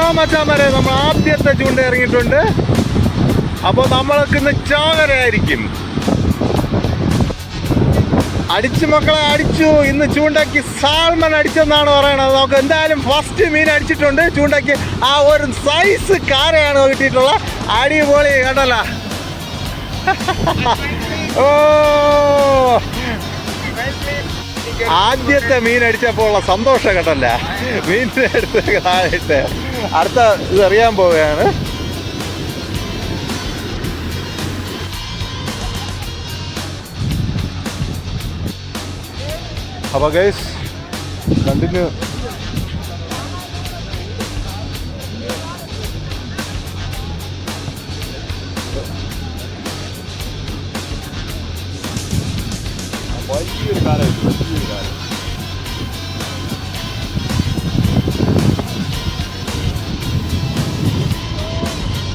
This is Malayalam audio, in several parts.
ഹലോ മച്ചാമാരെ, നമ്മൾ ആദ്യത്തെ ചൂണ്ട ഇറങ്ങിയിട്ടുണ്ട്. അപ്പോൾ നമ്മൾക്ക് ഇന്ന് ചാകരയായിരിക്കും. അടിച്ചു മക്കളെ, അടിച്ചു. ഇന്ന് ചൂണ്ടയ്ക്ക് സാൽമൺ അടിച്ചെന്നാണ് പറയണത്. നമുക്ക് എന്തായാലും ഫസ്റ്റ് മീൻ അടിച്ചിട്ടുണ്ട്. ചൂണ്ടയ്ക്ക് ആ ഒരു സൈസ് കാരയാണ് കിട്ടിയിട്ടുള്ള. അടിപൊളി കണ്ടല്ലോ. ഓ, ആദ്യത്തെ മീൻ അടിച്ചപ്പോൾ ഉള്ള സന്തോഷം കേട്ടല്ല. മീനിനെ എടുത്ത് താഴെയിട്ട് അടുത്ത ഇത് അറിയാൻ പോവുകയാണ്. അപ്പോൾ ഗൈസ് കണ്ടിന്യൂ. വലിയൊരു കാലം, വലിയൊരു കാലം.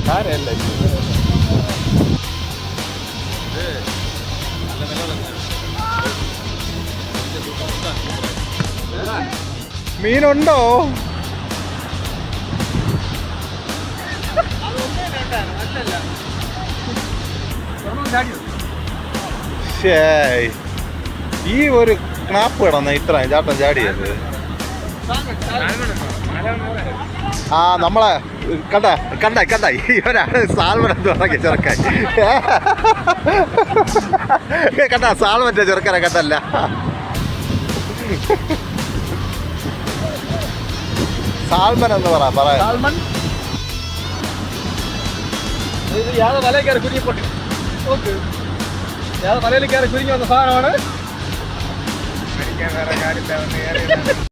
കാരല്ല, മീനുണ്ടോ? ശരി, ഈ ഒരു ക്നാപ്പ് കിടന്ന ഇത്ര ചാട്ടം ചാടിയത്. ആ നമ്മളെ കണ്ട ഇവരാണ് സാൽമൺ എന്ന് പറഞ്ഞ ചെറുക്കൻ. കണ്ട സാൽമന്റെ ചെറുക്കനെ കണ്ടല്ല. സാൽമൻ എന്ന് പറയാം. വലയിൽ കയറി കുരുങ്ങി പൊട്ടി. വലയിൽ കയറി കുരുങ്ങി വന്ന സാധനമാണ്.